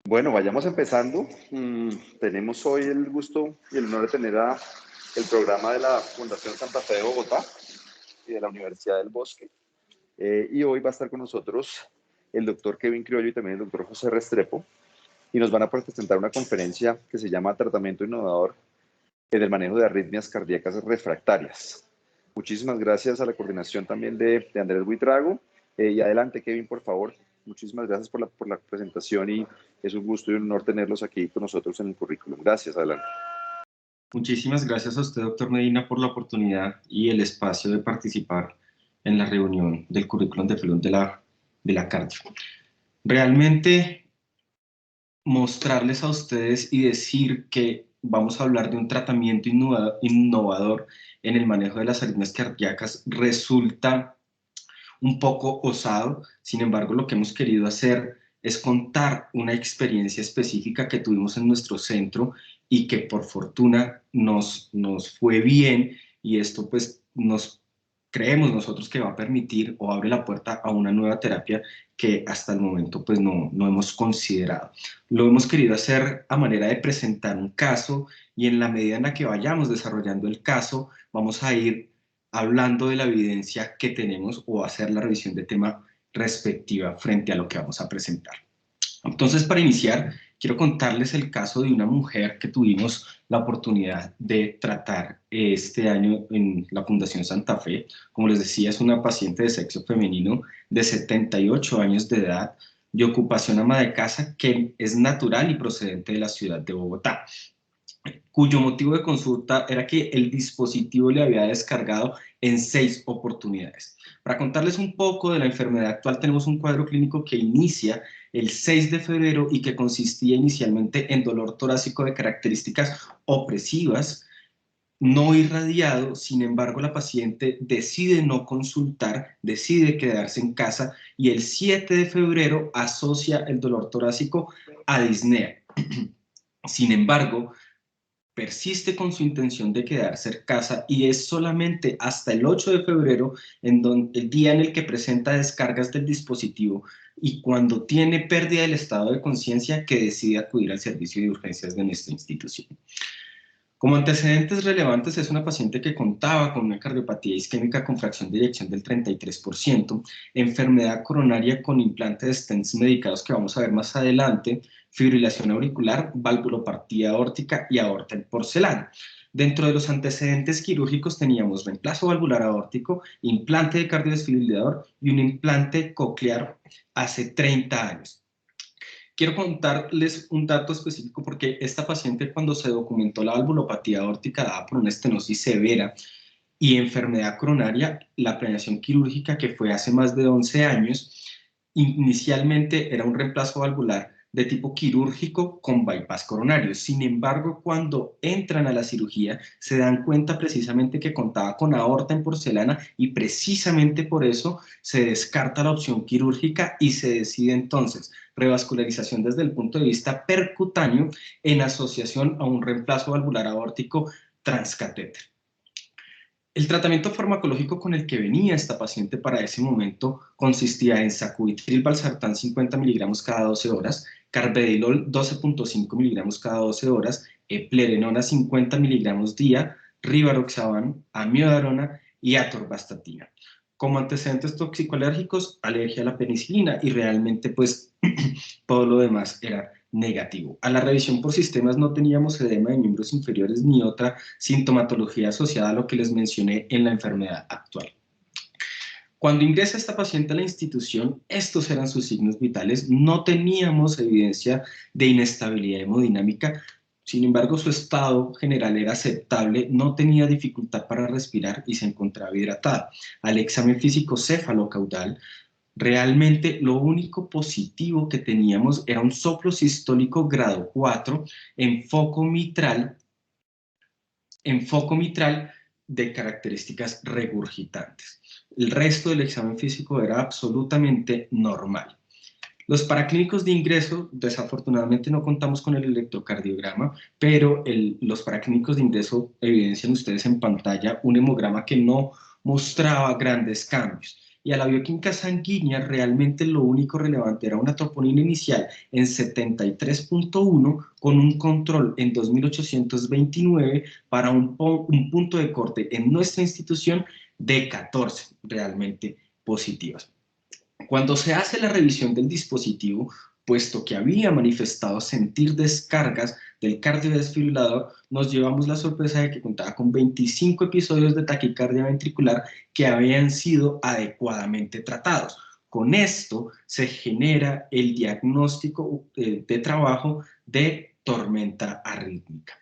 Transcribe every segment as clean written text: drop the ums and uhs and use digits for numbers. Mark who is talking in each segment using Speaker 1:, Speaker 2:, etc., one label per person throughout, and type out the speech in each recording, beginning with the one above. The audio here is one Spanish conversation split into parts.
Speaker 1: Bueno, vayamos empezando. Tenemos hoy el gusto y el honor de tener el programa de la Fundación Santa Fe de Bogotá y de la Universidad del Bosque. Y hoy va a estar con nosotros el doctor Kevin Criollo y también el doctor José Restrepo. Y nos van a presentar una conferencia que se llama Tratamiento Innovador en el manejo de arritmias cardíacas refractarias. Muchísimas gracias a la coordinación también de Andrés Buitrago. Y adelante, Kevin, por favor. Muchísimas gracias por la presentación y es un gusto y un honor tenerlos aquí con nosotros en el currículum. Gracias, adelante.
Speaker 2: Muchísimas gracias a usted, doctor Medina, por la oportunidad y el espacio de participar en la reunión del currículum de fellow de la cardio. Realmente mostrarles a ustedes y decir que vamos a hablar de un tratamiento innovador en el manejo de las arritmias cardíacas resulta un poco osado. Sin embargo, lo que hemos querido hacer es contar una experiencia específica que tuvimos en nuestro centro y que por fortuna nos fue bien, y esto pues creemos nosotros que va a permitir o abre la puerta a una nueva terapia que hasta el momento pues no hemos considerado. Lo hemos querido hacer a manera de presentar un caso, y en la medida en la que vayamos desarrollando el caso vamos a ir hablando de la evidencia que tenemos o hacer la revisión de tema respectiva frente a lo que vamos a presentar. Entonces, para iniciar, quiero contarles el caso de una mujer que tuvimos la oportunidad de tratar este año en la Fundación Santa Fe. Como les decía, es una paciente de sexo femenino de 78 años de edad, de ocupación ama de casa, que es natural y procedente de la ciudad de Bogotá, cuyo motivo de consulta era que el dispositivo le había descargado en 6 oportunidades. Para contarles un poco de la enfermedad actual, tenemos un cuadro clínico que inicia el 6 de febrero y que consistía inicialmente en dolor torácico de características opresivas, no irradiado. Sin embargo, la paciente decide no consultar, decide quedarse en casa, y el 7 de febrero asocia el dolor torácico a disnea. Sin embargo, persiste con su intención de quedarse en casa, y es solamente hasta el 8 de febrero, el día en el que presenta descargas del dispositivo y cuando tiene pérdida del estado de conciencia, que decide acudir al servicio de urgencias de nuestra institución. Como antecedentes relevantes, es una paciente que contaba con una cardiopatía isquémica con fracción de eyección del 33%, enfermedad coronaria con implante de stents medicados que vamos a ver más adelante, fibrilación auricular, valvulopatía aórtica y aorta en porcelana. Dentro de los antecedentes quirúrgicos teníamos reemplazo valvular aórtico, implante de cardiodesfibrilador y un implante coclear hace 30 años. Quiero contarles un dato específico porque esta paciente, cuando se documentó la valvulopatía aórtica dada por una estenosis severa y enfermedad coronaria, la planeación quirúrgica, que fue hace más de 11 años, inicialmente era un reemplazo valvular de tipo quirúrgico con bypass coronario. Sin embargo, cuando entran a la cirugía, se dan cuenta precisamente que contaba con aorta en porcelana, y precisamente por eso se descarta la opción quirúrgica y se decide entonces revascularización desde el punto de vista percutáneo en asociación a un reemplazo valvular aórtico transcatéter. El tratamiento farmacológico con el que venía esta paciente para ese momento consistía en sacubitril valsartán 50 miligramos cada 12 horas, carvedilol 12.5 miligramos cada 12 horas, eplerenona 50 miligramos día, rivaroxaban, amiodarona y atorvastatina. Como antecedentes toxicoalérgicos, alergia a la penicilina, y realmente pues todo lo demás era negativo. A la revisión por sistemas no teníamos edema de miembros inferiores ni otra sintomatología asociada a lo que les mencioné en la enfermedad actual. Cuando ingresa esta paciente a la institución, estos eran sus signos vitales. No teníamos evidencia de inestabilidad hemodinámica. Sin embargo, su estado general era aceptable, no tenía dificultad para respirar y se encontraba hidratada. Al examen físico cefalocaudal, realmente lo único positivo que teníamos era un soplo sistólico grado 4 en foco mitral de características regurgitantes. El resto del examen físico era absolutamente normal. Los paraclínicos de ingreso, desafortunadamente no contamos con el electrocardiograma, pero los paraclínicos de ingreso evidencian ustedes en pantalla un hemograma que no mostraba grandes cambios. y a la bioquímica sanguínea realmente lo único relevante era una troponina inicial en 73.1 con un control en 2829 para un punto de corte en nuestra institución de 14 realmente positivas. Cuando se hace la revisión del dispositivo, puesto que había manifestado sentir descargas del cardiodesfibrilador, nos llevamos la sorpresa de que contaba con 25 episodios de taquicardia ventricular que habían sido adecuadamente tratados. Con esto se genera el diagnóstico de trabajo de tormenta arrítmica.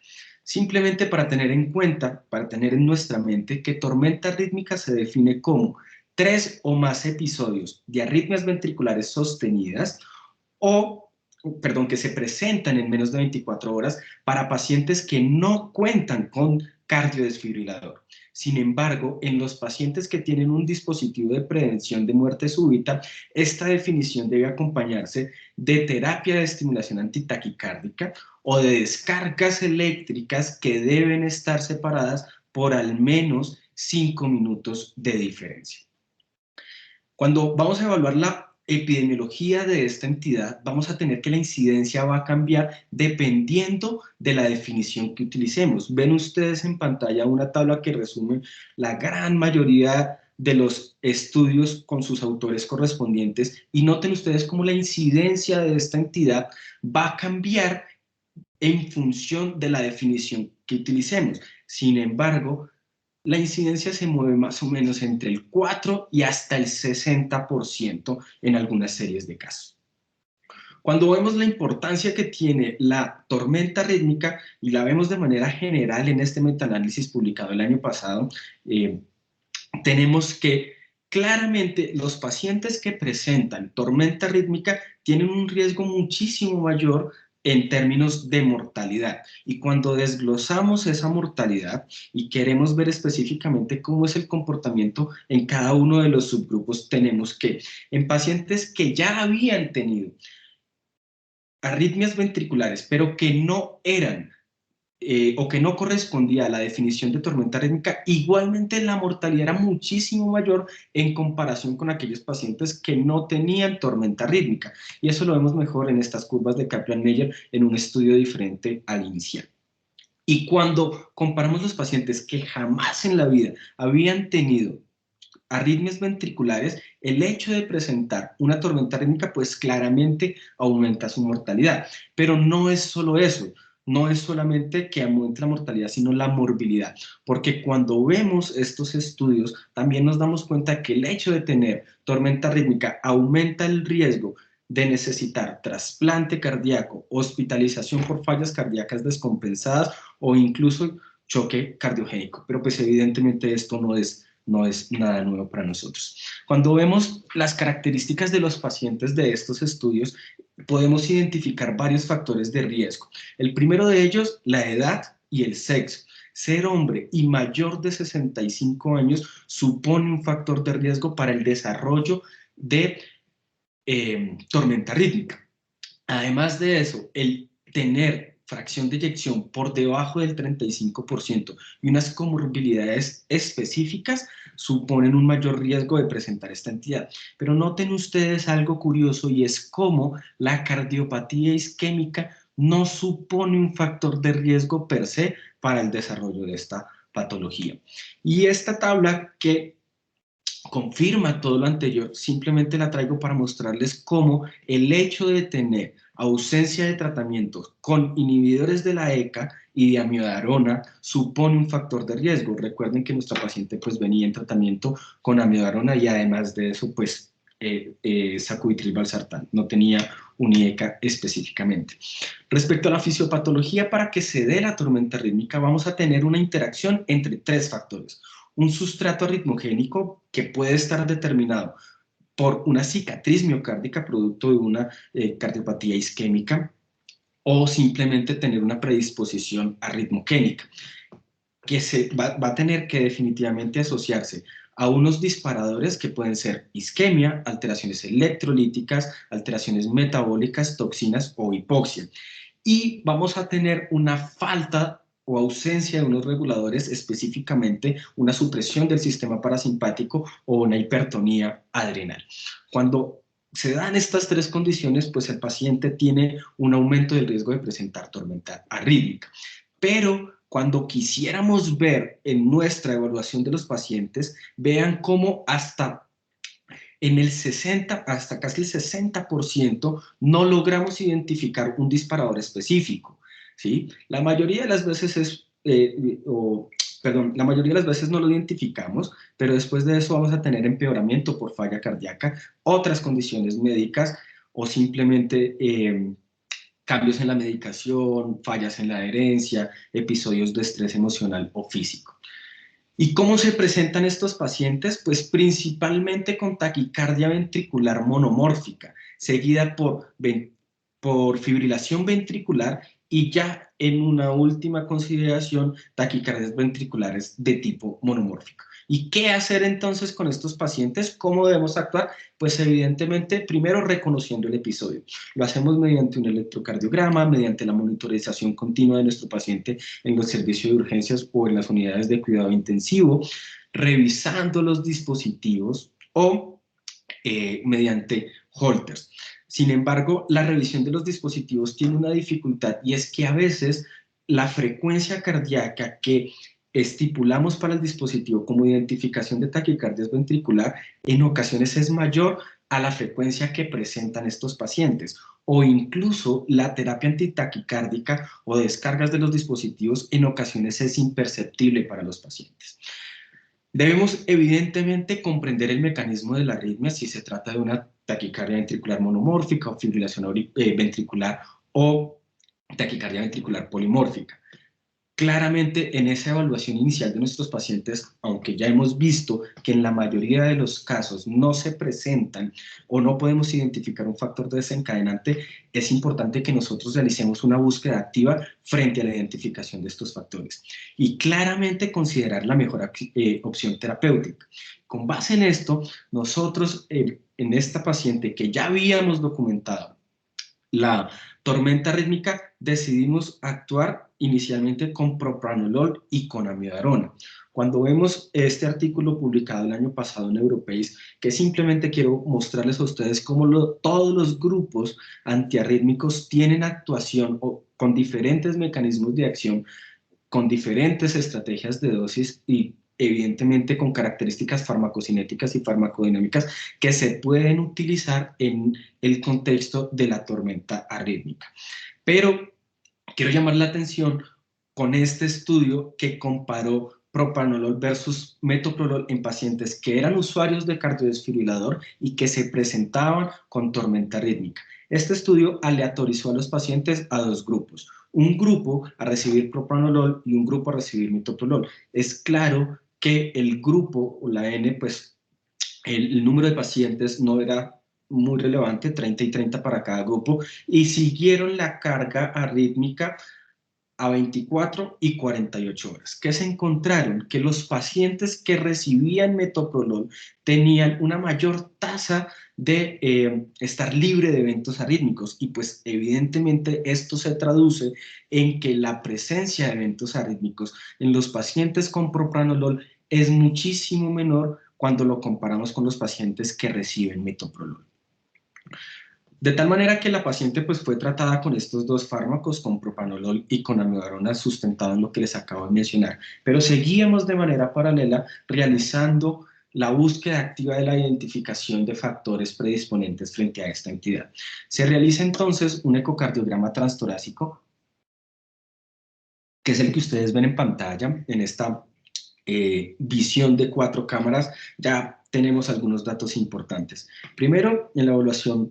Speaker 2: Simplemente para tener en cuenta, para tener en nuestra mente que tormenta arrítmica se define como 3 o más episodios de arritmias ventriculares sostenidas que se presentan en menos de 24 horas para pacientes que no cuentan con cardiodesfibrilador. Sin embargo, en los pacientes que tienen un dispositivo de prevención de muerte súbita, esta definición debe acompañarse de terapia de estimulación antitaquicárdica o de descargas eléctricas que deben estar separadas por al menos 5 minutos de diferencia. Cuando vamos a evaluar la epidemiología de esta entidad, vamos a tener que la incidencia va a cambiar dependiendo de la definición que utilicemos. Ven ustedes en pantalla una tabla que resume la gran mayoría de los estudios con sus autores correspondientes y noten ustedes cómo la incidencia de esta entidad va a cambiar en función de la definición que utilicemos. Sin embargo, la incidencia se mueve más o menos entre el 4 y hasta el 60% en algunas series de casos. Cuando vemos la importancia que tiene la tormenta rítmica y la vemos de manera general en este metaanálisis publicado el año pasado, tenemos que claramente los pacientes que presentan tormenta rítmica tienen un riesgo muchísimo mayor en términos de mortalidad. Y cuando desglosamos esa mortalidad y queremos ver específicamente cómo es el comportamiento en cada uno de los subgrupos, tenemos que en pacientes que ya habían tenido arritmias ventriculares, pero que no eran o que no correspondía a la definición de tormenta rítmica, igualmente la mortalidad era muchísimo mayor en comparación con aquellos pacientes que no tenían tormenta rítmica. Y eso lo vemos mejor en estas curvas de Kaplan-Meier en un estudio diferente al inicial. Y cuando comparamos los pacientes que jamás en la vida habían tenido arritmias ventriculares, el hecho de presentar una tormenta rítmica pues claramente aumenta su mortalidad. Pero no es solo eso, no es solamente que aumente la mortalidad, sino la morbilidad, porque cuando vemos estos estudios también nos damos cuenta que el hecho de tener tormenta rítmica aumenta el riesgo de necesitar trasplante cardíaco, hospitalización por fallas cardíacas descompensadas o incluso choque cardiogénico. Pero pues evidentemente esto no es nada nuevo para nosotros. Cuando vemos las características de los pacientes de estos estudios, podemos identificar varios factores de riesgo. El primero de ellos, la edad y el sexo. Ser hombre y mayor de 65 años supone un factor de riesgo para el desarrollo de tormenta rítmica. Además de eso, el tener fracción de eyección por debajo del 35% y unas comorbilidades específicas suponen un mayor riesgo de presentar esta entidad. Pero noten ustedes algo curioso y es cómo la cardiopatía isquémica no supone un factor de riesgo per se para el desarrollo de esta patología. Y esta tabla que confirma todo lo anterior, simplemente la traigo para mostrarles cómo el hecho de tener ausencia de tratamientos con inhibidores de la ECA y de amiodarona supone un factor de riesgo. Recuerden que nuestra paciente pues venía en tratamiento con amiodarona y además de eso pues sacubitril/valsartán, no tenía un IECA específicamente. Respecto a la fisiopatología, para que se dé la tormenta rítmica vamos a tener una interacción entre tres factores. Un sustrato arritmogénico que puede estar determinado por una cicatriz miocárdica producto de una cardiopatía isquémica o simplemente tener una predisposición arritmogénica que va a tener que definitivamente asociarse a unos disparadores que pueden ser isquemia, alteraciones electrolíticas, alteraciones metabólicas, toxinas o hipoxia. Y vamos a tener una falta o ausencia de unos reguladores, específicamente una supresión del sistema parasimpático o una hipertonía adrenal. Cuando se dan estas tres condiciones, pues el paciente tiene un aumento del riesgo de presentar tormenta arrítmica. Pero cuando quisiéramos ver en nuestra evaluación de los pacientes, vean cómo hasta en el 60, hasta casi el 60% no logramos identificar un disparador específico, ¿sí? La mayoría de las veces la mayoría de las veces no lo identificamos, pero después de eso vamos a tener empeoramiento por falla cardíaca, otras condiciones médicas o simplemente cambios en la medicación, fallas en la adherencia, episodios de estrés emocional o físico. ¿Y cómo se presentan estos pacientes? Pues principalmente con taquicardia ventricular monomórfica, seguida por fibrilación ventricular y ya en una última consideración, taquicardias ventriculares de tipo monomórfico. ¿Y qué hacer entonces con estos pacientes? ¿Cómo debemos actuar? Pues evidentemente, primero reconociendo el episodio. Lo hacemos mediante un electrocardiograma, mediante la monitorización continua de nuestro paciente en los servicios de urgencias o en las unidades de cuidado intensivo, revisando los dispositivos o mediante holters. Sin embargo, la revisión de los dispositivos tiene una dificultad y es que a veces la frecuencia cardíaca que estipulamos para el dispositivo como identificación de taquicardia ventricular en ocasiones es mayor a la frecuencia que presentan estos pacientes, o incluso la terapia antitaquicárdica o descargas de los dispositivos en ocasiones es imperceptible para los pacientes. Debemos evidentemente comprender el mecanismo de la arritmia si se trata de una taquicardia ventricular monomórfica o fibrilación ventricular o taquicardia ventricular polimórfica. Claramente en esa evaluación inicial de nuestros pacientes, aunque ya hemos visto que en la mayoría de los casos no se presentan o no podemos identificar un factor desencadenante, es importante que nosotros realicemos una búsqueda activa frente a la identificación de estos factores y claramente considerar la mejor opción terapéutica. Con base en esto, nosotros en esta paciente que ya habíamos documentado la tormenta rítmica, decidimos actuar inicialmente con propranolol y con amiodarona. Cuando vemos este artículo publicado el año pasado en Europace, que simplemente quiero mostrarles a ustedes cómo todos los grupos antiarrítmicos tienen actuación con diferentes mecanismos de acción, con diferentes estrategias de dosis y evidentemente con características farmacocinéticas y farmacodinámicas que se pueden utilizar en el contexto de la tormenta arrítmica. Pero quiero llamar la atención con este estudio que comparó propranolol versus metoprolol en pacientes que eran usuarios de cardiodesfibrilador y que se presentaban con tormenta arrítmica. Este estudio aleatorizó a los pacientes a dos grupos, un grupo a recibir propranolol y un grupo a recibir metoprolol. Es claro que el grupo o la N, pues el número de pacientes no era muy relevante, 30 y 30 para cada grupo, y siguieron la carga arrítmica a 24 y 48 horas. ¿Qué se encontraron? Que los pacientes que recibían metoprolol tenían una mayor tasa de estar libre de eventos arrítmicos y pues evidentemente esto se traduce en que la presencia de eventos arrítmicos en los pacientes con propranolol es muchísimo menor cuando lo comparamos con los pacientes que reciben metoprolol. De tal manera que la paciente pues, fue tratada con estos dos fármacos, con propranolol y con amiodarona, sustentado en lo que les acabo de mencionar. Pero seguíamos de manera paralela realizando la búsqueda activa de la identificación de factores predisponentes frente a esta entidad. Se realiza entonces un ecocardiograma transtorácico, que es el que ustedes ven en pantalla, en esta visión de 4 cámaras. Ya tenemos algunos datos importantes. Primero, en la evaluación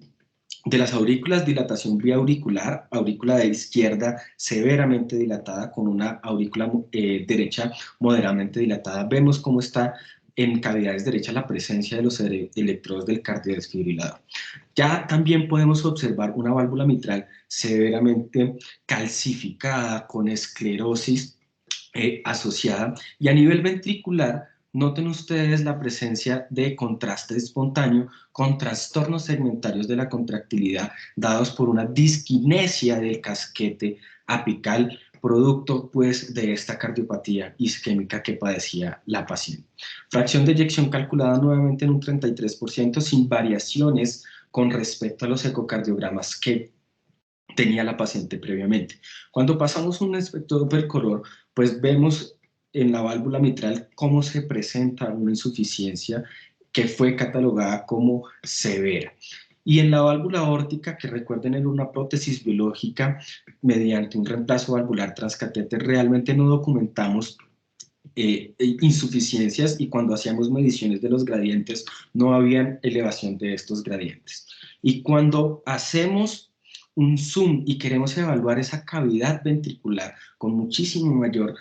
Speaker 2: de las aurículas, dilatación biauricular, aurícula de izquierda severamente dilatada con una aurícula derecha moderadamente dilatada. Vemos cómo está en cavidades derechas la presencia de los electrodos del cardiodesfibrilador. Ya también podemos observar una válvula mitral severamente calcificada con esclerosis asociada, y a nivel ventricular noten ustedes la presencia de contraste espontáneo con trastornos segmentarios de la contractilidad dados por una disquinesia del casquete apical producto pues de esta cardiopatía isquémica que padecía la paciente. Fracción de eyección calculada nuevamente en un 33% sin variaciones con respecto a los ecocardiogramas que tenía la paciente previamente. Cuando pasamos un espectro color, pues vemos en la válvula mitral cómo se presenta una insuficiencia que fue catalogada como severa. Y en la válvula aórtica, que recuerden era una prótesis biológica mediante un reemplazo valvular transcatéter, realmente no documentamos insuficiencias y cuando hacíamos mediciones de los gradientes no había elevación de estos gradientes. Y cuando hacemos un zoom y queremos evaluar esa cavidad ventricular con muchísimo mayor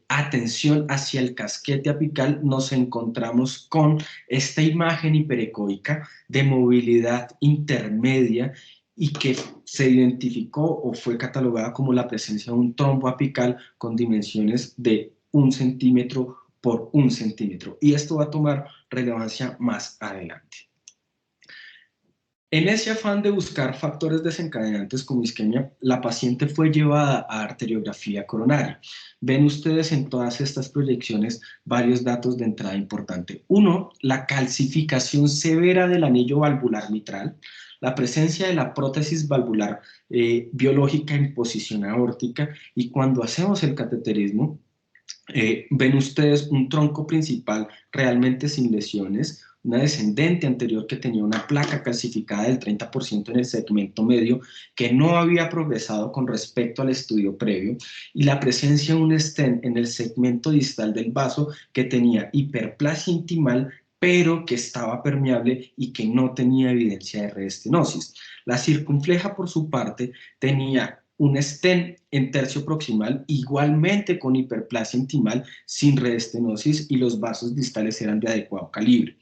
Speaker 2: atención hacia el casquete apical, nos encontramos con esta imagen hiperecoica de movilidad intermedia y que se identificó o fue catalogada como la presencia de un trombo apical con dimensiones de 1 centímetro por 1 centímetro. Y esto va a tomar relevancia más adelante. En ese afán de buscar factores desencadenantes como isquemia, la paciente fue llevada a arteriografía coronaria. Ven ustedes en todas estas proyecciones varios datos de entrada importante. Uno, la calcificación severa del anillo valvular mitral, la presencia de la prótesis valvular biológica en posición aórtica, y cuando hacemos el cateterismo, ven ustedes un tronco principal realmente sin lesiones, una descendente anterior que tenía una placa calcificada del 30% en el segmento medio que no había progresado con respecto al estudio previo, y la presencia de un stent en el segmento distal del vaso que tenía hiperplasia intimal pero que estaba permeable y que no tenía evidencia de reestenosis. La circunfleja, por su parte, tenía un stent en tercio proximal igualmente con hiperplasia intimal sin reestenosis y los vasos distales eran de adecuado calibre.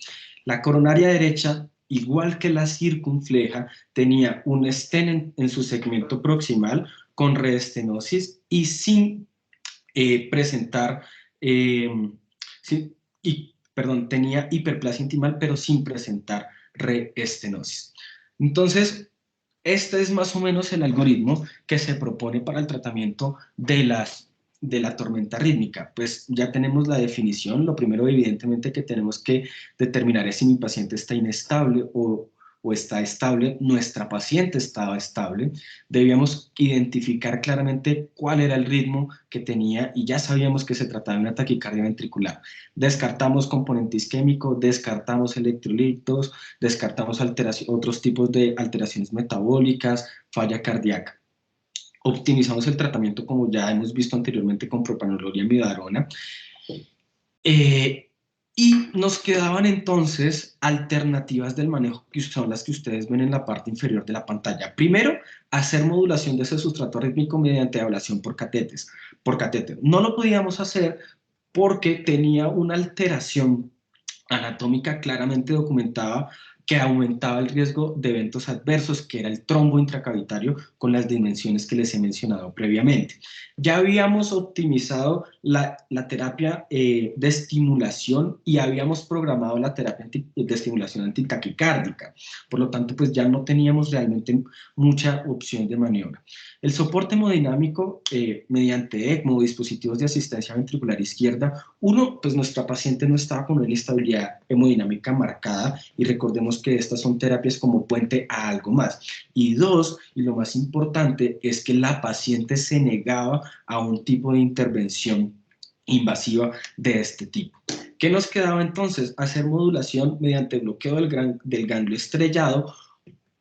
Speaker 2: La coronaria derecha, igual que la circunfleja, tenía un stent en su segmento proximal con reestenosis y sin presentar, tenía hiperplasia intimal pero sin presentar reestenosis. Entonces, este es más o menos el algoritmo que se propone para el tratamiento de la tormenta rítmica. Pues ya tenemos la definición. Lo primero, evidentemente, que tenemos que determinar es si mi paciente está inestable o está estable. Nuestra paciente estaba estable. Debíamos identificar claramente cuál era el ritmo que tenía y ya sabíamos que se trataba de una taquicardia ventricular. Descartamos componente isquémico, descartamos electrolitos, descartamos otros tipos de alteraciones metabólicas, falla cardíaca. Optimizamos el tratamiento, como ya hemos visto anteriormente, con propranolol y amiodarona. Y nos quedaban entonces alternativas del manejo que son las que ustedes ven en la parte inferior de la pantalla. Primero, hacer modulación de ese sustrato rítmico mediante ablación por catéter. No lo podíamos hacer porque tenía una alteración anatómica claramente documentada que aumentaba el riesgo de eventos adversos, que era el trombo intracavitario con las dimensiones que les he mencionado previamente. Ya habíamos optimizado la terapia de estimulación y habíamos programado la terapia de estimulación antitaquicárdica. Por lo tanto, pues ya no teníamos realmente mucha opción de maniobra. El soporte hemodinámico mediante ECMO, dispositivos de asistencia ventricular izquierda. Uno, pues nuestra paciente no estaba con una inestabilidad hemodinámica marcada y recordemos que estas son terapias como puente a algo más. Y dos, y lo más importante, es que la paciente se negaba a un tipo de intervención invasiva de este tipo. ¿Qué nos quedaba entonces? Hacer modulación mediante bloqueo del ganglio estrellado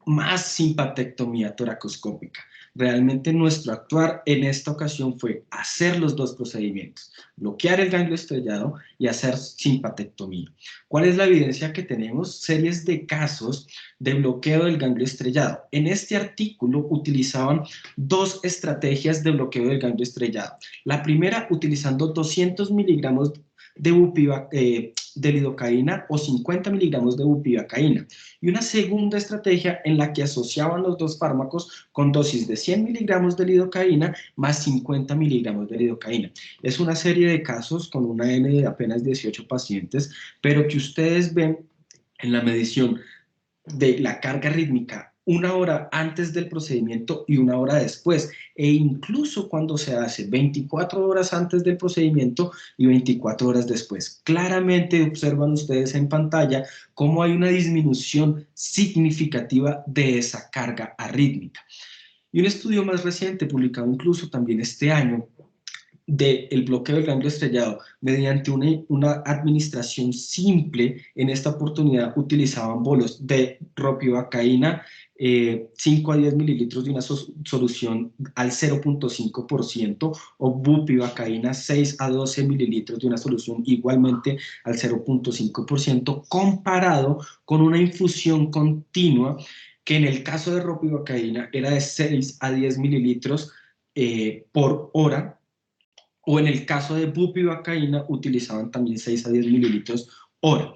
Speaker 2: más simpatectomía toracoscópica. Realmente nuestro actuar en esta ocasión fue hacer los dos procedimientos, bloquear el ganglio estrellado y hacer simpatectomía. ¿Cuál es la evidencia que tenemos? Series de casos de bloqueo del ganglio estrellado. En este artículo utilizaban dos estrategias de bloqueo del ganglio estrellado. La primera, utilizando 200 miligramos de lidocaína o 50 miligramos de bupivacaína, y una segunda estrategia en la que asociaban los dos fármacos con dosis de 100 miligramos de lidocaína más 50 miligramos de lidocaína. Es una serie de casos con una N de apenas 18 pacientes, pero que ustedes ven en la medición de la carga rítmica 1 hora antes del procedimiento y 1 hora después, e incluso cuando se hace 24 horas antes del procedimiento y 24 horas después. Claramente observan ustedes en pantalla cómo hay una disminución significativa de esa carga arrítmica. Y un estudio más reciente, publicado incluso también este año, del bloqueo del ganglio estrellado mediante una administración simple. En esta oportunidad utilizaban bolos de ropivacaína, 5 a 10 mililitros de una solución al 0.5%, o bupivacaína, 6 a 12 mililitros de una solución igualmente al 0.5%, comparado con una infusión continua que en el caso de ropivacaína era de 6 a 10 mililitros por hora, o en el caso de bupivacaína utilizaban también 6 a 10 mililitros hora.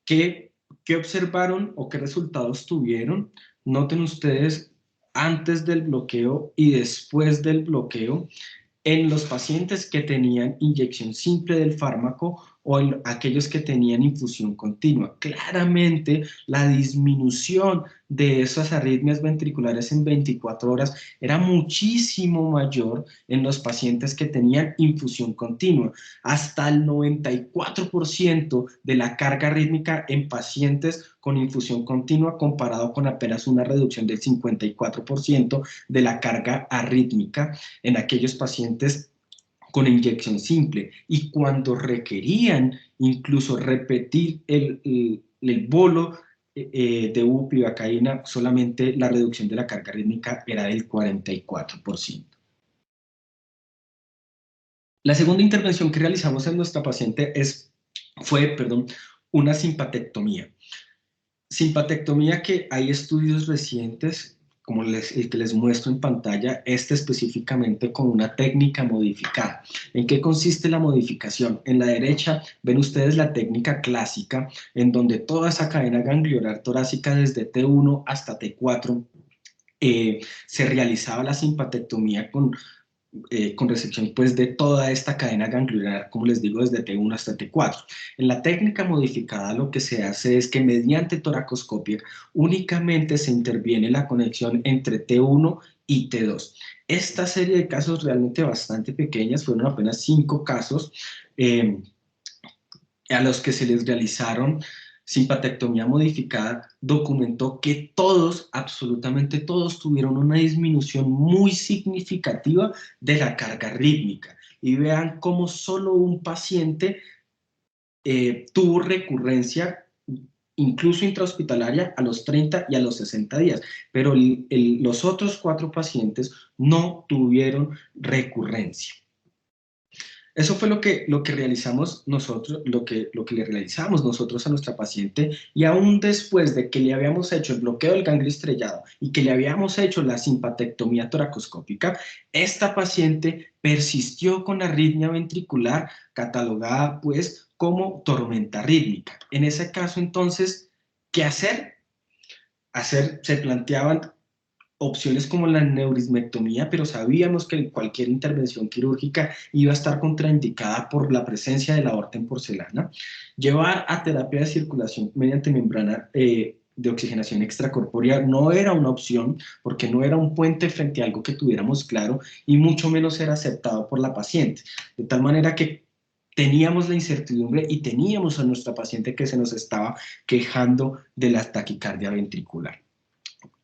Speaker 2: ¿Qué observaron o qué resultados tuvieron? Noten ustedes antes del bloqueo y después del bloqueo en los pacientes que tenían inyección simple del fármaco o en aquellos que tenían infusión continua. Claramente la disminución de esas arritmias ventriculares en 24 horas era muchísimo mayor en los pacientes que tenían infusión continua, hasta el 94% de la carga arrítmica en pacientes con infusión continua, comparado con apenas una reducción del 54% de la carga arrítmica en aquellos pacientes con inyección simple. Y cuando requerían incluso repetir el bolo de bupivacaína, solamente la reducción de la carga rítmica era del 44%. La segunda intervención que realizamos en nuestra paciente fue una simpatectomía. Simpatectomía que hay estudios recientes, como el que les muestro en pantalla, específicamente con una técnica modificada. ¿En qué consiste la modificación? En la derecha ven ustedes la técnica clásica, en donde toda esa cadena ganglionar torácica desde T1 hasta T4 se realizaba la simpatectomía con resección pues, de toda esta cadena ganglionar, como les digo, desde T1 hasta T4. En la técnica modificada lo que se hace es que mediante toracoscopia únicamente se interviene la conexión entre T1 y T2. Esta serie de casos realmente bastante pequeñas, fueron apenas 5 casos a los que se les realizaron simpatectomía modificada, documentó que todos, absolutamente todos, tuvieron una disminución muy significativa de la carga rítmica. Y vean cómo solo un paciente tuvo recurrencia, incluso intrahospitalaria, a los 30 y a los 60 días, pero los otros 4 pacientes no tuvieron recurrencia. Eso fue lo que realizamos nosotros, lo que le realizamos nosotros a nuestra paciente, y aún después de que le habíamos hecho el bloqueo del ganglio estrellado y que le habíamos hecho la simpatectomía toracoscópica, esta paciente persistió con arritmia ventricular catalogada pues como tormenta rítmica. En ese caso entonces, ¿qué hacer? Se planteaban opciones como la neurismectomía, pero sabíamos que cualquier intervención quirúrgica iba a estar contraindicada por la presencia de la aorta en porcelana. Llevar a terapia de circulación mediante membrana de oxigenación extracorpórea no era una opción, porque no era un puente frente a algo que tuviéramos claro, y mucho menos era aceptado por la paciente. De tal manera que teníamos la incertidumbre y teníamos a nuestra paciente que se nos estaba quejando de la taquicardia ventricular.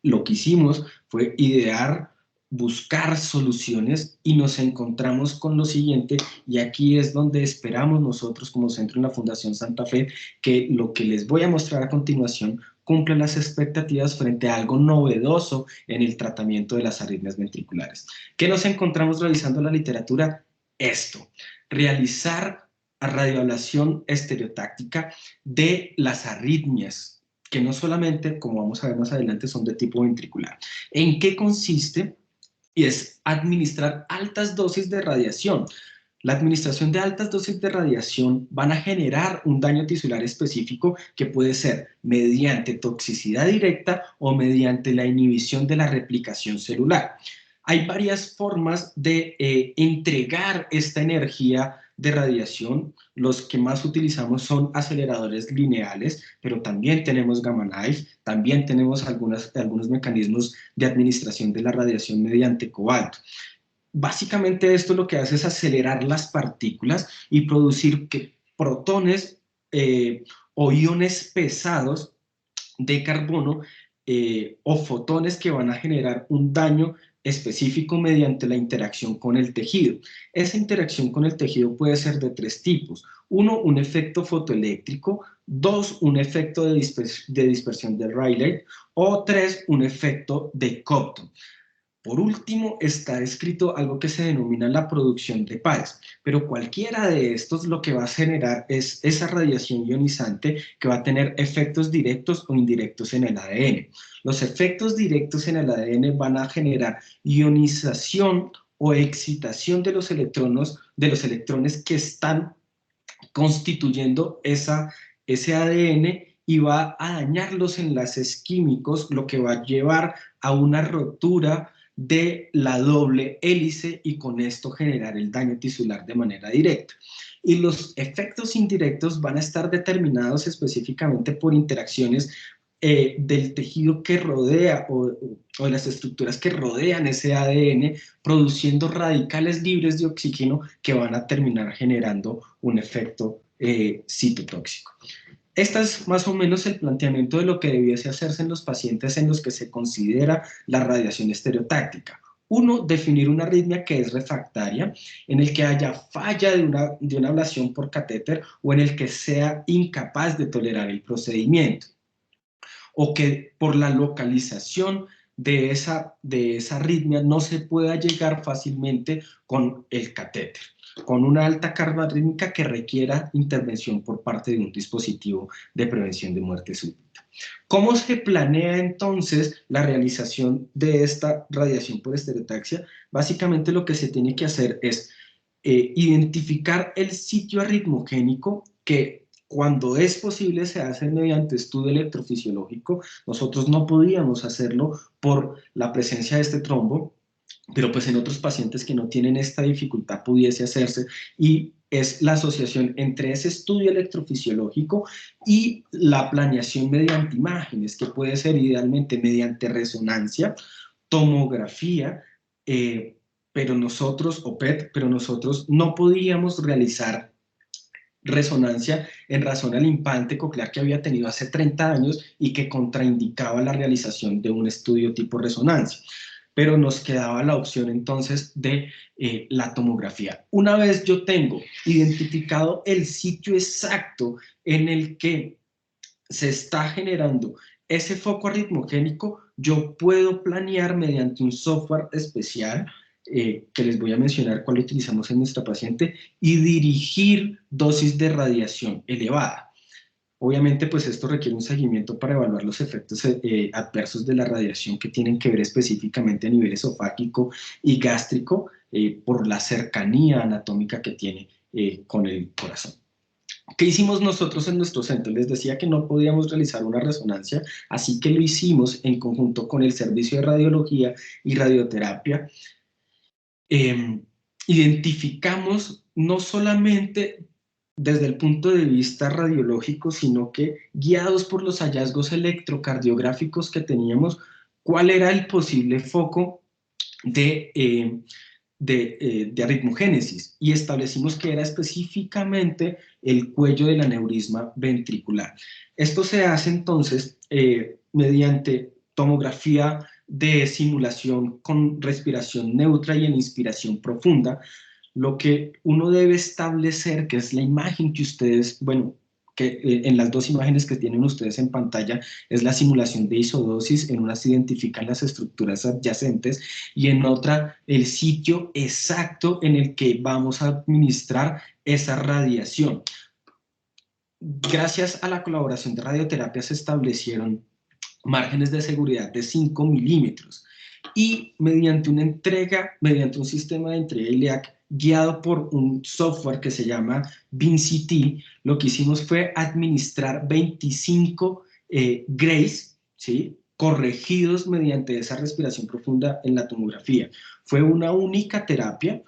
Speaker 2: Lo que hicimos fue idear, buscar soluciones, y nos encontramos con lo siguiente, y aquí es donde esperamos nosotros como centro en la Fundación Santa Fe que lo que les voy a mostrar a continuación cumpla las expectativas frente a algo novedoso en el tratamiento de las arritmias ventriculares. ¿Qué nos encontramos realizando en la literatura? Esto, realizar radioablación estereotáctica de las arritmias, que no solamente, como vamos a ver más adelante, son de tipo ventricular. ¿En qué consiste? Y es administrar altas dosis de radiación. La administración de altas dosis de radiación van a generar un daño tisular específico que puede ser mediante toxicidad directa o mediante la inhibición de la replicación celular. Hay varias formas de entregar esta energía de radiación. Los que más utilizamos son aceleradores lineales, pero también tenemos gamma knife, también tenemos algunos mecanismos de administración de la radiación mediante cobalto. Básicamente esto lo que hace es acelerar las partículas y producir que protones o iones pesados de carbono o fotones que van a generar un daño específico mediante la interacción con el tejido. Esa interacción con el tejido puede ser de tres tipos. Uno, un efecto fotoeléctrico. Dos, un efecto de dispersión de Rayleigh. O tres, un efecto de Compton. Por último, está escrito algo que se denomina la producción de pares, pero cualquiera de estos lo que va a generar es esa radiación ionizante que va a tener efectos directos o indirectos en el ADN. Los efectos directos en el ADN van a generar ionización o excitación de los electrones que están constituyendo ese ADN y va a dañar los enlaces químicos, lo que va a llevar a una rotura de la doble hélice y con esto generar el daño tisular de manera directa. Y los efectos indirectos van a estar determinados específicamente por interacciones del tejido que rodea o de las estructuras que rodean ese ADN, produciendo radicales libres de oxígeno que van a terminar generando un efecto citotóxico. Este es más o menos el planteamiento de lo que debiese hacerse en los pacientes en los que se considera la radiación estereotáctica. Uno, definir una arritmia que es refractaria, en el que haya falla de una ablación por catéter o en el que sea incapaz de tolerar el procedimiento, o que por la localización de esa arritmia no se pueda llegar fácilmente con el catéter, con una alta carga rítmica que requiera intervención por parte de un dispositivo de prevención de muerte súbita. ¿Cómo se planea entonces la realización de esta radiación por estereotaxia? Básicamente lo que se tiene que hacer es identificar el sitio arritmogénico que cuando es posible se hace mediante estudio electrofisiológico. Nosotros no podíamos hacerlo por la presencia de este trombo, pero pues en otros pacientes que no tienen esta dificultad pudiese hacerse, y es la asociación entre ese estudio electrofisiológico y la planeación mediante imágenes, que puede ser idealmente mediante resonancia, tomografía, o PET, pero nosotros no podíamos realizar resonancia en razón al implante coclear que había tenido hace 30 años y que contraindicaba la realización de un estudio tipo resonancia. Pero nos quedaba la opción entonces de la tomografía. Una vez yo tengo identificado el sitio exacto en el que se está generando ese foco arritmogénico, yo puedo planear mediante un software especial que les voy a mencionar cuál utilizamos en nuestra paciente, y dirigir dosis de radiación elevada. Obviamente, pues esto requiere un seguimiento para evaluar los efectos adversos de la radiación que tienen que ver específicamente a nivel esofágico y gástrico por la cercanía anatómica que tiene con el corazón. ¿Qué hicimos nosotros en nuestro centro? Les decía que no podíamos realizar una resonancia, así que lo hicimos en conjunto con el servicio de radiología y radioterapia. Identificamos no solamente desde el punto de vista radiológico, sino que guiados por los hallazgos electrocardiográficos que teníamos, cuál era el posible foco de aritmogénesis, y establecimos que era específicamente el cuello del aneurisma ventricular. Esto se hace entonces mediante tomografía de simulación con respiración neutra y en inspiración profunda. Lo que uno debe establecer, que es la imagen que ustedes, que en las dos imágenes que tienen ustedes en pantalla, es la simulación de isodosis. En una se identifican las estructuras adyacentes y en otra el sitio exacto en el que vamos a administrar esa radiación. Gracias a la colaboración de radioterapia se establecieron márgenes de seguridad de 5 milímetros y mediante una entrega, mediante un sistema de entrega iliac guiado por un software que se llama BINCT, lo que hicimos fue administrar 25 grays, ¿sí? corregidos mediante esa respiración profunda en la tomografía. Fue una única terapia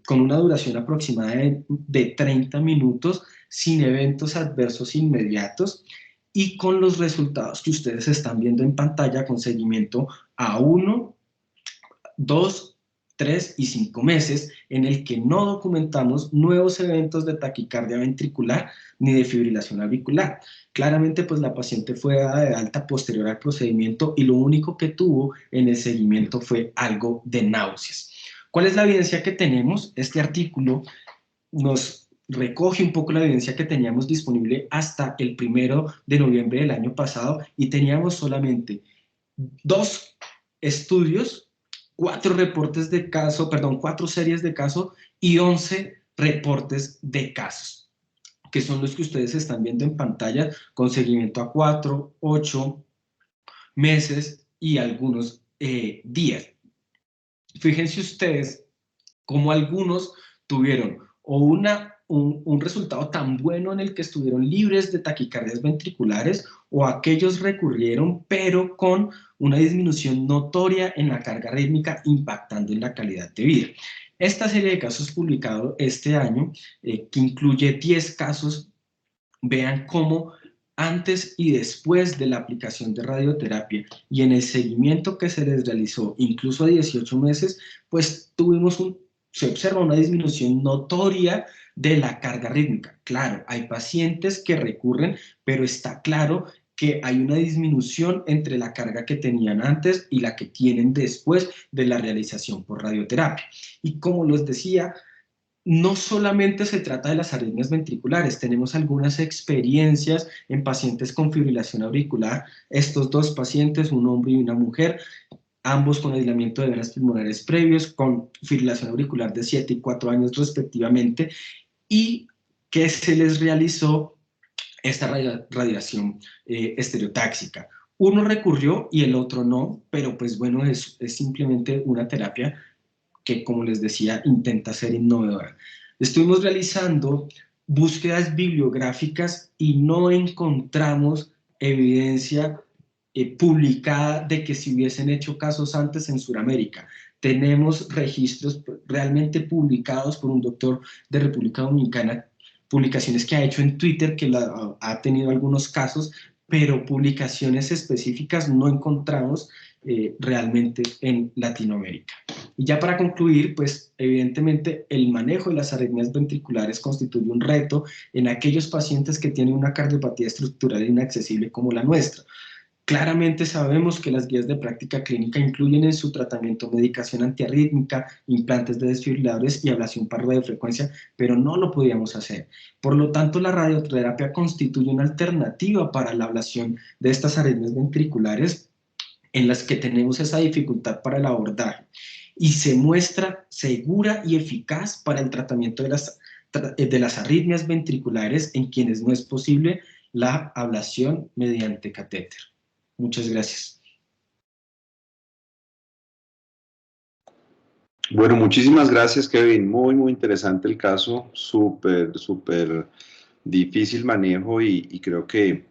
Speaker 2: con una duración aproximada de 30 minutos, sin eventos adversos inmediatos y con los resultados que ustedes están viendo en pantalla con seguimiento a 1, 2, 3 y 5 meses, en el que no documentamos nuevos eventos de taquicardia ventricular ni de fibrilación auricular. Claramente, pues la paciente fue dada de alta posterior al procedimiento y lo único que tuvo en el seguimiento fue algo de náuseas. ¿Cuál es la evidencia que tenemos? Este artículo nos recoge un poco la evidencia que teníamos disponible hasta el 1 de noviembre del año pasado y teníamos solamente 2 estudios, 4 reportes de caso, perdón, 4 series de caso y 11 reportes de casos, que son los que ustedes están viendo en pantalla, con seguimiento a 4, 8 meses y algunos días. Fíjense ustedes cómo algunos tuvieron o un resultado tan bueno en el que estuvieron libres de taquicardias ventriculares, o aquellos recurrieron pero con una disminución notoria en la carga rítmica, impactando en la calidad de vida. Esta serie de casos publicados este año, que incluye 10 casos, vean cómo antes y después de la aplicación de radioterapia y en el seguimiento que se les realizó, incluso a 18 meses, pues se observa una disminución notoria de la carga rítmica. Claro, hay pacientes que recurren, pero está claro que hay una disminución entre la carga que tenían antes y la que tienen después de la realización por radioterapia. Y como les decía, no solamente se trata de las arritmias ventriculares, tenemos algunas experiencias en pacientes con fibrilación auricular. Estos 2 pacientes, un hombre y una mujer, ambos con aislamiento de venas pulmonares previos, con fibrilación auricular de 7 y 4 años respectivamente, y que se les realizó esta radiación estereotáxica. Uno recurrió y el otro no, pero pues bueno, es simplemente una terapia que, como les decía, intenta ser innovadora. Estuvimos realizando búsquedas bibliográficas y no encontramos evidencia publicada de que se hubiesen hecho casos antes en Sudamérica. Tenemos registros realmente publicados por un doctor de República Dominicana, publicaciones que ha hecho en Twitter, que ha tenido algunos casos, pero publicaciones específicas no encontramos realmente en Latinoamérica. Y ya para concluir, pues evidentemente el manejo de las arritmias ventriculares constituye un reto en aquellos pacientes que tienen una cardiopatía estructural inaccesible como la nuestra. Claramente sabemos que las guías de práctica clínica incluyen en su tratamiento medicación antiarrítmica, implantes de desfibriladores y ablación para radiofrecuencia, pero no lo podíamos hacer. Por lo tanto, la radioterapia constituye una alternativa para la ablación de estas arritmias ventriculares en las que tenemos esa dificultad para el abordaje, y se muestra segura y eficaz para el tratamiento de las arritmias ventriculares en quienes no es posible la ablación mediante catéter. Muchas gracias.
Speaker 1: Bueno, muchísimas gracias, Kevin. Muy, muy interesante el caso, súper difícil manejo y creo que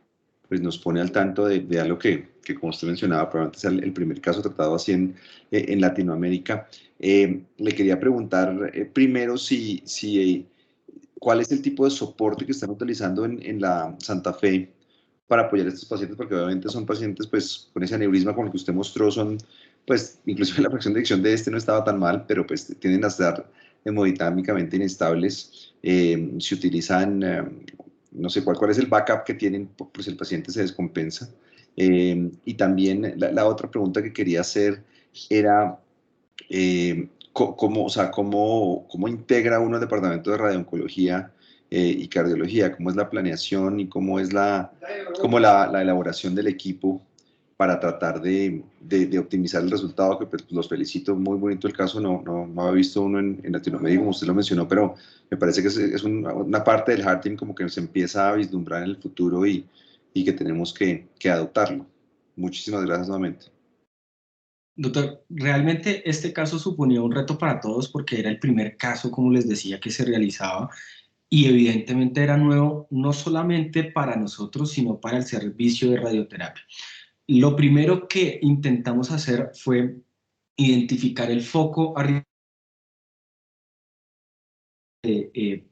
Speaker 1: pues, nos pone al tanto de algo que como usted mencionaba, probablemente es el primer caso tratado así en Latinoamérica. Le quería preguntar primero cuál es el tipo de soporte que están utilizando en la Santa Fe para apoyar a estos pacientes, porque obviamente son pacientes pues con ese aneurisma con el que usted mostró, son pues inclusive la fracción de eyección de este no estaba tan mal, pero pues tienden a estar hemodinámicamente inestables. Se utilizan, no sé cuál es el backup que tienen, pues el paciente se descompensa. Y también la otra pregunta que quería hacer era o sea, cómo integra uno el departamento de radiooncología y cardiología, cómo es la planeación y cómo es la elaboración del equipo para tratar de optimizar el resultado, que pues, los felicito, muy bonito el caso, no había visto uno en Latinoamérica, como usted lo mencionó, pero me parece que es una parte del Heart Team como que se empieza a vislumbrar en el futuro y que tenemos que adoptarlo. Muchísimas gracias nuevamente.
Speaker 2: Doctor, realmente este caso suponía un reto para todos porque era el primer caso, como les decía, que se realizaba, y evidentemente era nuevo no solamente para nosotros, sino para el servicio de radioterapia. Lo primero que intentamos hacer fue identificar el foco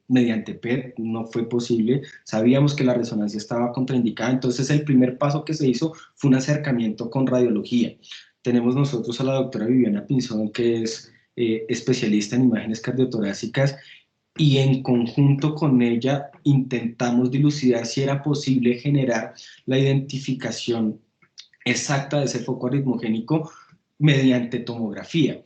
Speaker 2: mediante PET, no fue posible, sabíamos que la resonancia estaba contraindicada, entonces el primer paso que se hizo fue un acercamiento con radiología. Tenemos nosotros a la doctora Viviana Pinzón, que es especialista en imágenes cardiotorácicas, y en conjunto con ella intentamos dilucidar si era posible generar la identificación exacta de ese foco arritmogénico mediante tomografía.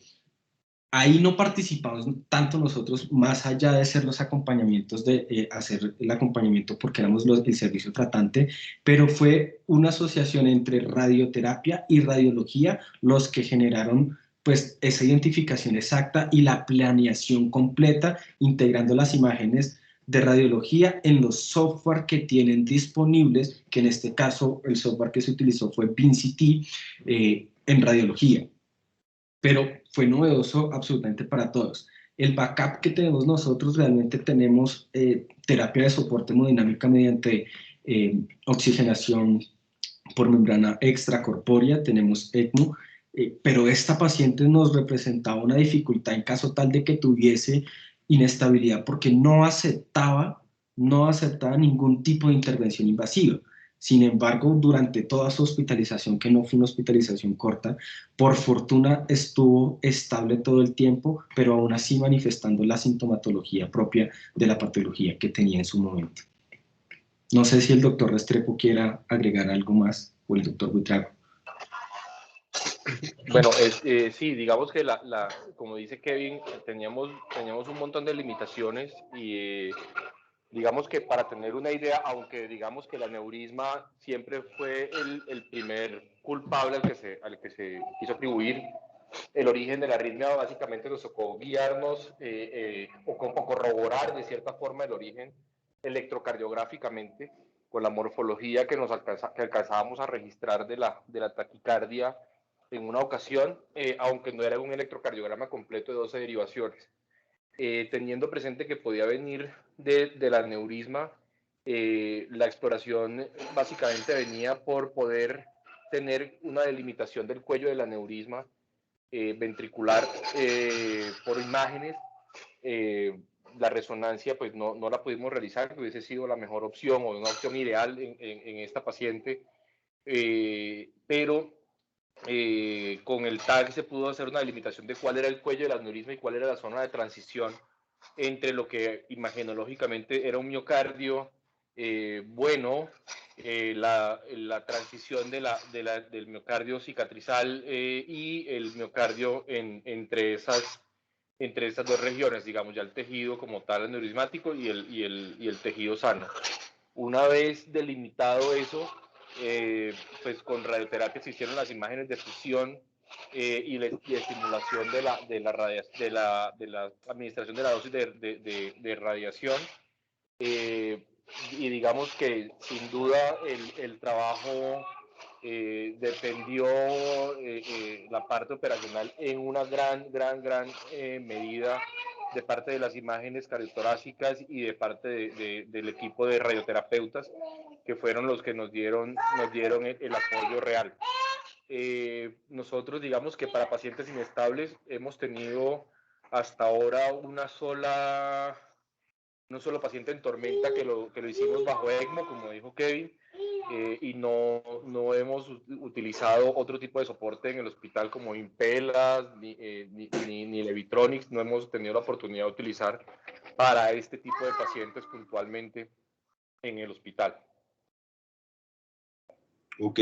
Speaker 2: Ahí no participamos tanto nosotros, más allá de ser los acompañamientos, de hacer el acompañamiento porque éramos el servicio tratante, pero fue una asociación entre radioterapia y radiología los que generaron pues esa identificación exacta y la planeación completa, integrando las imágenes de radiología en los software que tienen disponibles, que en este caso el software que se utilizó fue BinCT en radiología, pero fue novedoso absolutamente para todos. El backup que tenemos nosotros, realmente tenemos terapia de soporte hemodinámica mediante oxigenación por membrana extracorpórea, tenemos ECMO, pero esta paciente nos representaba una dificultad en caso tal de que tuviese inestabilidad porque no aceptaba ningún tipo de intervención invasiva. Sin embargo, durante toda su hospitalización, que no fue una hospitalización corta, por fortuna estuvo estable todo el tiempo, pero aún así manifestando la sintomatología propia de la patología que tenía en su momento. No sé si el doctor Restrepo quiera agregar algo más, o el doctor Buitrago.
Speaker 3: Bueno, sí, digamos que como dice Kevin, teníamos un montón de limitaciones y digamos que para tener una idea, aunque digamos que el aneurisma siempre fue el primer culpable al que se quiso atribuir el origen de la arritmia, básicamente nos tocó guiarnos o corroborar de cierta forma el origen electrocardiográficamente con la morfología que alcanzábamos a registrar de la taquicardia en una ocasión, aunque no era un electrocardiograma completo de 12 derivaciones. Teniendo presente que podía venir del aneurisma, la exploración básicamente venía por poder tener una delimitación del cuello del aneurisma ventricular por imágenes. La resonancia pues no la pudimos realizar, que hubiese sido la mejor opción o una opción ideal en esta paciente, pero con el TAG se pudo hacer una delimitación de cuál era el cuello del aneurisma y cuál era la zona de transición entre lo que imagenológicamente era un miocardio bueno, la transición del miocardio cicatrizal y el miocardio entre estas dos regiones, digamos, ya el tejido como tal aneurismático y el tejido sano. Una vez delimitado eso, pues con radioterapia se hicieron las imágenes de fusión y estimulación de la administración de la dosis de radiación. Y digamos que sin duda el trabajo dependió la parte operacional en una gran medida de parte de las imágenes cardiotorácicas y de parte del equipo de radioterapeutas, que fueron los que nos dieron el apoyo real. Nosotros digamos que para pacientes inestables hemos tenido hasta ahora un solo paciente en tormenta que lo hicimos bajo ECMO, como dijo Kevin, y no hemos utilizado otro tipo de soporte en el hospital como Impelas ni Levitronics, no hemos tenido la oportunidad de utilizar para este tipo de pacientes puntualmente en el hospital.
Speaker 4: Ok,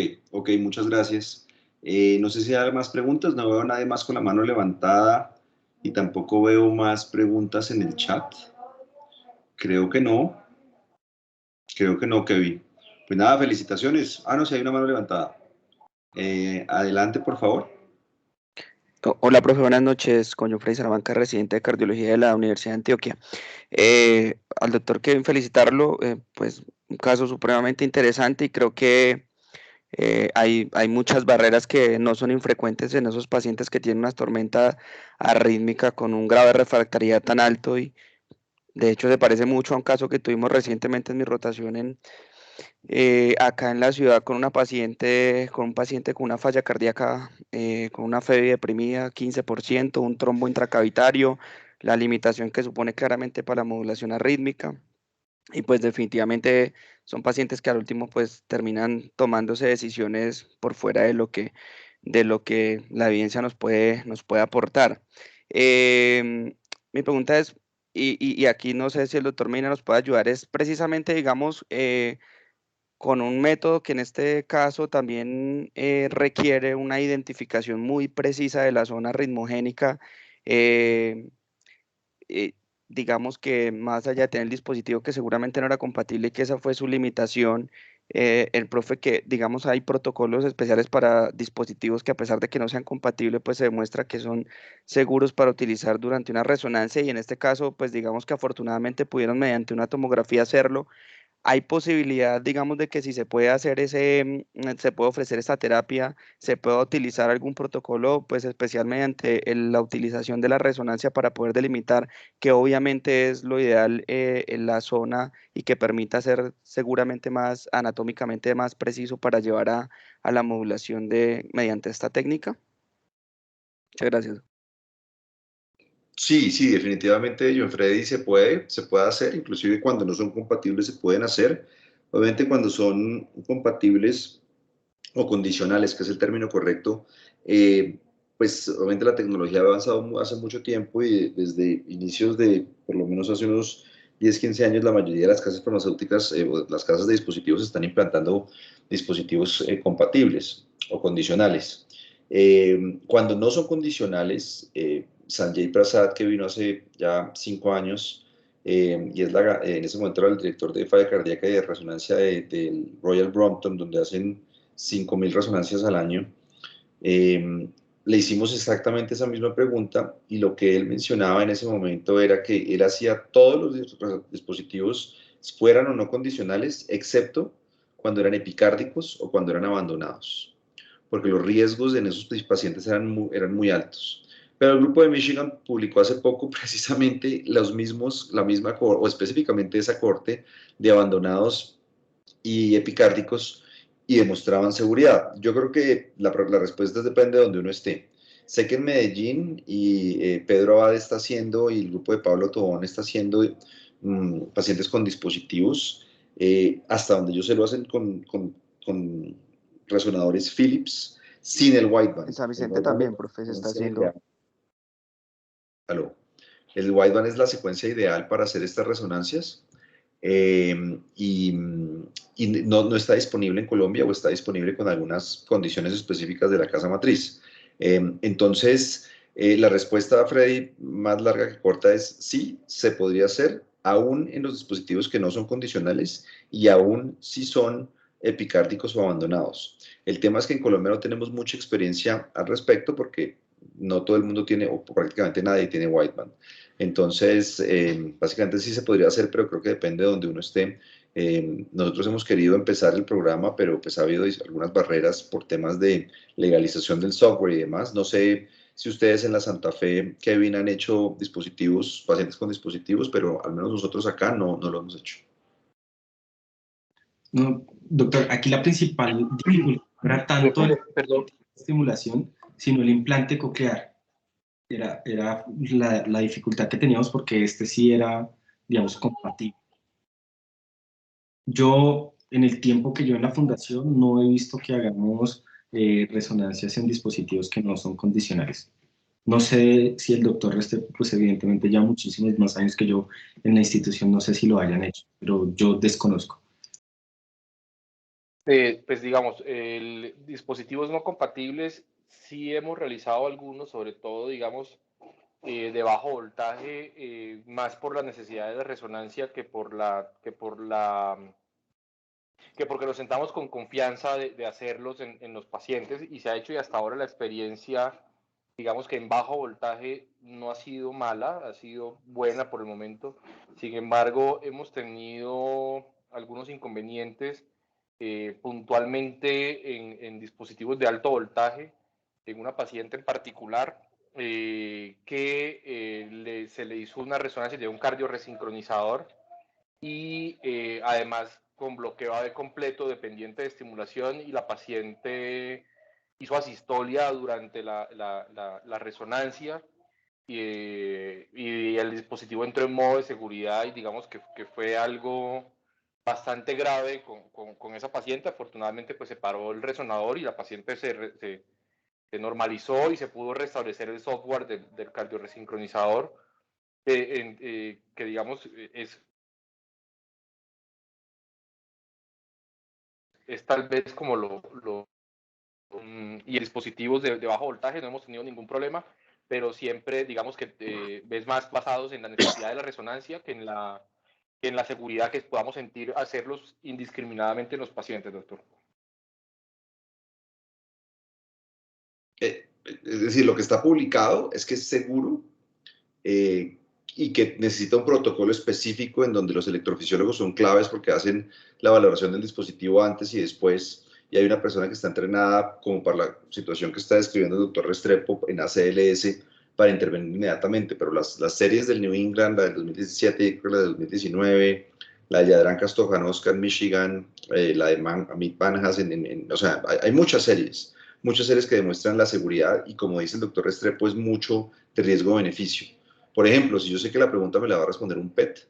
Speaker 4: muchas gracias. No sé si hay más preguntas, no veo a nadie más con la mano levantada y tampoco veo más preguntas en el chat. Creo que no, Kevin. Pues nada, felicitaciones. No, sí hay una mano levantada. Adelante, por favor.
Speaker 5: Hola, profe, buenas noches. Coño Frey Salamanca, residente de cardiología de la Universidad de Antioquia. Al doctor Kevin felicitarlo, pues un caso supremamente interesante y creo que hay muchas barreras que no son infrecuentes en esos pacientes que tienen una tormenta arrítmica con un grado de refractariedad tan alto y de hecho se parece mucho a un caso que tuvimos recientemente en mi rotación acá en la ciudad con un paciente con una falla cardíaca, con una FEBI deprimida, 15%, un trombo intracavitario, la limitación que supone claramente para la modulación arrítmica. Y pues definitivamente son pacientes que al último pues terminan tomándose decisiones por fuera de lo que la evidencia nos puede aportar. Mi pregunta es, y aquí no sé si el doctor Medina nos puede ayudar, es precisamente, digamos, con un método que en este caso también requiere una identificación muy precisa de la zona ritmogénica. eh, eh, digamos que más allá de tener el dispositivo que seguramente no era compatible y que esa fue su limitación, el profe que, digamos, hay protocolos especiales para dispositivos que a pesar de que no sean compatibles, pues se demuestra que son seguros para utilizar durante una resonancia y en este caso, pues digamos que afortunadamente pudieron mediante una tomografía hacerlo. Hay posibilidad, digamos, de que si se puede hacer se puede ofrecer esta terapia, se puede utilizar algún protocolo, pues especial mediante la utilización de la resonancia para poder delimitar que obviamente es lo ideal en la zona y que permita ser seguramente más anatómicamente más preciso para llevar a la modulación mediante esta técnica. Muchas gracias.
Speaker 4: Sí, sí, definitivamente, John Freddy, se puede hacer, inclusive cuando no son compatibles se pueden hacer. Obviamente cuando son compatibles o condicionales, que es el término correcto, pues obviamente la tecnología ha avanzado hace mucho tiempo y desde inicios de, por lo menos hace unos 10, 15 años, la mayoría de las casas farmacéuticas, o las casas de dispositivos están implantando dispositivos compatibles o condicionales. Cuando no son condicionales, Sanjay Prasad, que vino hace ya 5 años, y en ese momento era el director de falla cardíaca y de resonancia del Royal Brompton, donde hacen 5.000 resonancias al año. Le hicimos exactamente esa misma pregunta y lo que él mencionaba en ese momento era que él hacía todos los dispositivos, fueran o no condicionales, excepto cuando eran epicárdicos o cuando eran abandonados, porque los riesgos en esos pacientes eran muy altos. Pero el grupo de Michigan publicó hace poco precisamente la misma o específicamente esa corte de abandonados y epicárdicos y demostraban seguridad. Yo creo que la respuesta depende de donde uno esté. Sé que en Medellín y Pedro Abad está haciendo y el grupo de Pablo Tobón está haciendo pacientes con dispositivos, hasta donde ellos se lo hacen con resonadores Philips sin el wideband.
Speaker 5: En San
Speaker 4: El
Speaker 5: Vicente
Speaker 4: wideband es
Speaker 5: también,
Speaker 4: la
Speaker 5: profe, se está
Speaker 4: secuencia
Speaker 5: haciendo.
Speaker 4: ideal. Aló. El wideband es la secuencia ideal para hacer estas resonancias. Y no está disponible en Colombia o está disponible con algunas condiciones específicas de la casa matriz. Entonces, la respuesta, Freddy, más larga que corta es sí, se podría hacer, aún en los dispositivos que no son condicionales y aún si son epicárdicos o abandonados. El tema es que en Colombia no tenemos mucha experiencia al respecto porque no todo el mundo tiene, o prácticamente nadie tiene wideband. Entonces, básicamente sí se podría hacer, pero creo que depende de donde uno esté. Nosotros hemos querido empezar el programa, pero pues ha habido algunas barreras por temas de legalización del software y demás. No sé si ustedes en la Santa Fe, Kevin, han hecho dispositivos, pacientes con dispositivos, pero al menos nosotros acá no lo hemos hecho.
Speaker 2: No, doctor, aquí la principal dificultad no era tanto la
Speaker 3: Perdón.
Speaker 2: estimulación, sino el implante coclear. Era la dificultad que teníamos porque este sí era, digamos, compatible. Yo, en el tiempo que yo en la fundación, no he visto que hagamos resonancias en dispositivos que no son condicionales. No sé si el doctor pues evidentemente ya muchísimos más años que yo en la institución, no sé si lo hayan hecho, pero yo desconozco.
Speaker 3: Pues digamos, dispositivos no compatibles, sí hemos realizado algunos, sobre todo, digamos, de bajo voltaje, más por las necesidades de resonancia que porque nos sentamos con confianza de hacerlos en los pacientes y se ha hecho y hasta ahora la experiencia, digamos que en bajo voltaje no ha sido mala, ha sido buena por el momento. Sin embargo, hemos tenido algunos inconvenientes puntualmente en dispositivos de alto voltaje, en una paciente en particular que se le hizo una resonancia de un cardioresincronizador y además con bloqueo AV completo dependiente de estimulación y la paciente hizo asistolia durante la resonancia y el dispositivo entró en modo de seguridad y digamos que fue algo bastante grave con esa paciente. Afortunadamente pues se paró el resonador y la paciente se normalizó y se pudo restablecer el software del cardioresincronizador que digamos es tal vez como y dispositivos de bajo voltaje no hemos tenido ningún problema, pero siempre digamos que ves más basados en la necesidad de la resonancia que en la seguridad que podamos sentir hacerlos indiscriminadamente en los pacientes, doctor.
Speaker 4: Es decir, lo que está publicado es que es seguro y que necesita un protocolo específico en donde los electrofisiólogos son claves porque hacen la valoración del dispositivo antes y después, y hay una persona que está entrenada como para la situación que está describiendo el doctor Restrepo en ACLS para intervenir inmediatamente, pero las series del New England, la del 2017, la del 2019, la de Jadranka Stojanovska en Michigan, la de Amit Banhas, o sea, hay muchas series que demuestran la seguridad y como dice el doctor Restrepo es mucho de riesgo-beneficio. Por ejemplo, si yo sé que la pregunta me la va a responder un PET,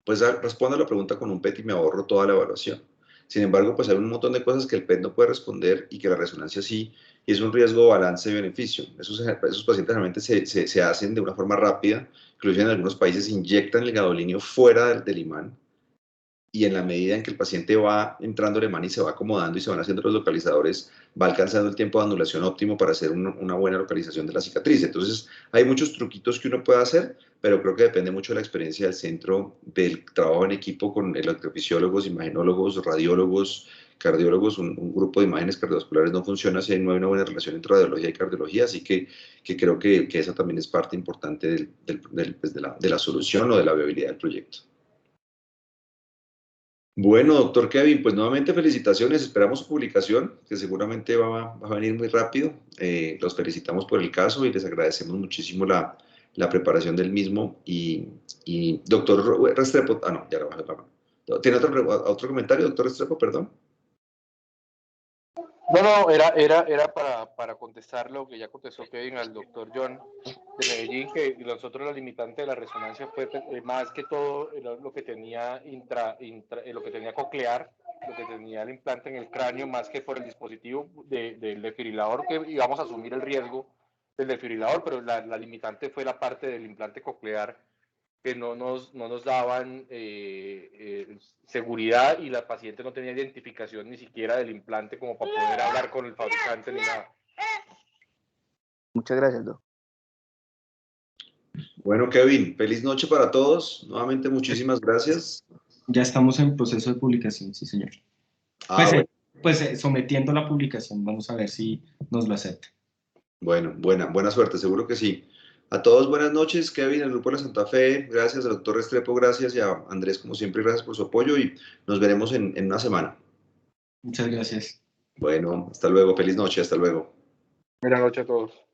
Speaker 4: pues respondo la pregunta con un PET y me ahorro toda la evaluación. Sin embargo, pues hay un montón de cosas que el PET no puede responder y que la resonancia sí, y es un riesgo balance-beneficio. Esos pacientes realmente se hacen de una forma rápida, incluso en algunos países inyectan el gadolinio fuera del imán, y en la medida en que el paciente va entrando al imán y se va acomodando y se van haciendo los localizadores, va alcanzando el tiempo de anulación óptimo para hacer una buena localización de la cicatriz. Entonces, hay muchos truquitos que uno puede hacer, pero creo que depende mucho de la experiencia del centro, del trabajo en equipo con electrofisiólogos, imagenólogos, radiólogos, cardiólogos. Un grupo de imágenes cardiovasculares no funciona si no hay una buena relación entre radiología y cardiología, así que creo que esa también es parte importante pues de la solución o de la viabilidad del proyecto. Bueno, doctor Kevin, pues nuevamente felicitaciones, esperamos su publicación, que seguramente va a venir muy rápido. Los felicitamos por el caso y les agradecemos muchísimo la preparación del mismo. Y doctor Restrepo, no, ya lo bajé la mano. ¿Tiene otro comentario, doctor Restrepo, perdón?
Speaker 3: No, era para contestar lo que ya contestó Kevin al doctor John de Medellín, que nosotros la limitante de la resonancia fue más que todo lo que tenía lo que tenía coclear, lo que tenía el implante en el cráneo, más que por el dispositivo del desfibrilador, que íbamos a asumir el riesgo del desfibrilador, pero la limitante fue la parte del implante coclear que no nos daban seguridad y la paciente no tenía identificación ni siquiera del implante como para poder hablar con el fabricante ni nada.
Speaker 5: Muchas gracias, doctor.
Speaker 4: Bueno, Kevin, feliz noche para todos. Nuevamente, muchísimas gracias.
Speaker 2: Ya estamos en proceso de publicación, sí, señor. Pues sometiendo la publicación, vamos a ver si nos lo acepta.
Speaker 4: Bueno, buena suerte, seguro que sí. A todos buenas noches, Kevin, el Grupo de la Santa Fe, gracias al doctor Restrepo, gracias, y a Andrés, como siempre, gracias por su apoyo y nos veremos en una semana.
Speaker 2: Muchas gracias.
Speaker 4: Bueno, hasta luego, feliz noche, hasta luego.
Speaker 3: Buenas noches a todos.